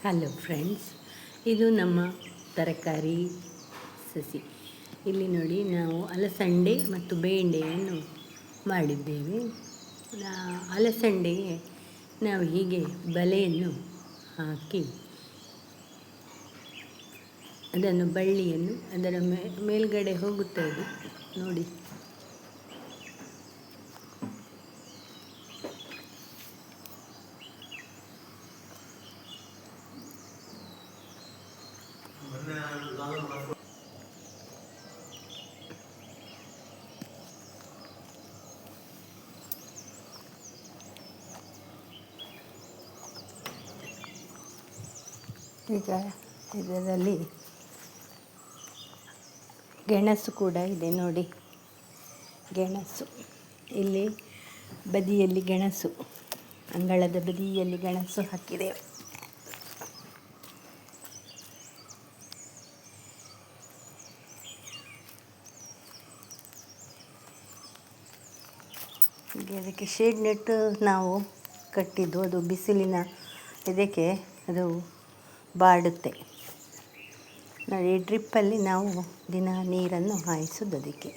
Hello friends, ಇದು ನಮ್ಮ ತರಕಾರಿ ಸಸಿ. ಇಲ್ಲಿ ನೋಡಿ, ನಾವು ಅಲಸಂಡೆ ಮತ್ತು ಬೆಂಡೆಯನ್ನು ಮಾಡಿದ್ದೇವೆ. ಅಲಸಂಡೆಗೆ ನಾವು ಹೀಗೆ ಬಲೆಯನ್ನು ಹಾಕಿ ಅದನ್ನು ಬಳ್ಳಿಯನ್ನು ಅದರ ಮೇಲ್ಗಡೆ ಹೋಗುತ್ತದೆ ನೋಡಿ. ಈಗ ಇದರಲ್ಲಿ ಗೆಣಸು ಕೂಡ ಇದೆ ನೋಡಿ. ಗೆಣಸು ಇಲ್ಲಿ ಬದಿಯಲ್ಲಿ ಗೆಣಸು, ಅಂಗಳದ ಬದಿಯಲ್ಲಿ ಗೆಣಸು ಹಾಕಿದ್ದೇವೆ. ಹೀಗೆ ಅದಕ್ಕೆ ಶೇಡ್ ನೆಟ್ಟು ನಾವು ಕಟ್ಟಿದ್ದು, ಅದು ಬಿಸಿಲಿನ ಇದಕ್ಕೆ ಅದು ಬಾಡುತ್ತೆ ನೋಡಿ. ಡ್ರಿಪ್ಪಲ್ಲಿ ನಾವು ದಿನ ನೀರನ್ನು ಹಾಯಿಸೋದು ಅದಕ್ಕೆ.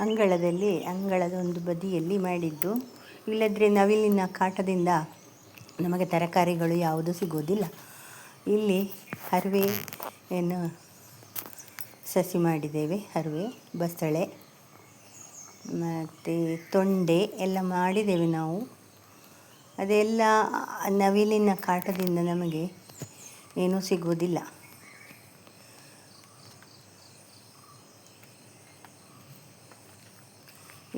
ಅಂಗಳದ ಒಂದು ಬದಿಯಲ್ಲಿ ಮಾಡಿದ್ದು. ಇಲ್ಲದ್ರೆ ನವಿಲಿನ ಕಾಟದಿಂದ ನಮಗೆ ತರಕಾರಿಗಳು ಯಾವುದೂ ಸಿಗೋದಿಲ್ಲ. ಇಲ್ಲಿ ಹರಿವೆಯನ್ನು ಸಸಿ ಮಾಡಿದ್ದೇವೆ. ಹರಿವೆ, ಬಸಳೆ ಮತ್ತು ತೊಂಡೆ ಎಲ್ಲ ಮಾಡಿದ್ದೇವೆ ನಾವು. ಅದೆಲ್ಲ ನವಿಲಿನ ಕಾಟದಿಂದ ನಮಗೆ ಏನೂ ಸಿಗೋದಿಲ್ಲ.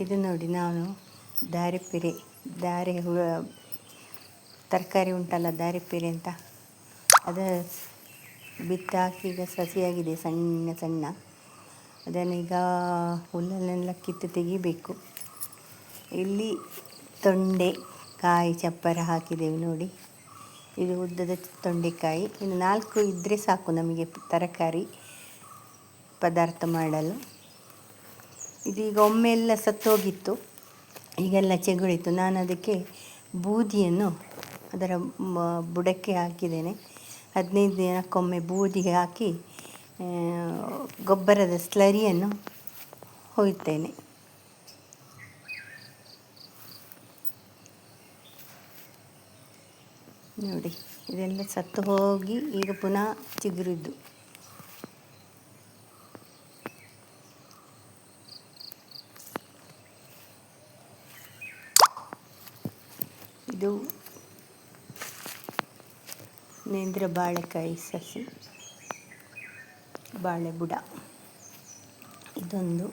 ಇದು ನೋಡಿ, ನಾನು ದಾರೆ ತರಕಾರಿ ಉಂಟಲ್ಲ, ದಾರಿಪೀರೆ ಅಂತ, ಅದು ಬಿತ್ತಾಕಿ ಈಗ ಸಸಿಯಾಗಿದೆ ಸಣ್ಣ ಸಣ್ಣ. ಅದನ್ನೀಗ ಹುಲ್ಲನ್ನೆಲ್ಲ ಕಿತ್ತು ತೆಗಿಬೇಕು. ಇಲ್ಲಿ ತೊಂಡೆ ಕಾಯಿ ಚಪ್ಪರ ಹಾಕಿದ್ದೇವೆ ನೋಡಿ. ಇದು ಉದ್ದದ ತೊಂಡೆಕಾಯಿ. ಇನ್ನು 4 ಇದ್ದರೆ ಸಾಕು ನಮಗೆ ತರಕಾರಿ ಪದಾರ್ಥ ಮಾಡಲು. ಇದೀಗ ಒಮ್ಮೆಲ್ಲ ಸತ್ತೋಗಿತ್ತು, ಈಗೆಲ್ಲ ಚೆಗುಳಿತು. ನಾನು ಅದಕ್ಕೆ ಬೂದಿಯನ್ನು ಅದರ ಬುಡಕ್ಕೆ ಹಾಕಿದ್ದೇನೆ. 15 ದಿನಕ್ಕೊಮ್ಮೆ ಬೂದಿ ಹಾಕಿ ಗೊಬ್ಬರದ ಸ್ಲರಿಯನ್ನು ಹೊಯ್ತೇನೆ. ನೋಡಿ, ಇದೆಲ್ಲ ಸತ್ತು ಹೋಗಿ ಈಗ ಪುನಃ ಚಿಗುರಿದ್ದು. ಇದು ನೇಂದ್ರ ಬಾಳೆಕಾಯಿ ಸಸಿ, ಬಾಳೆ ಬುಡ. ಇದೊಂದು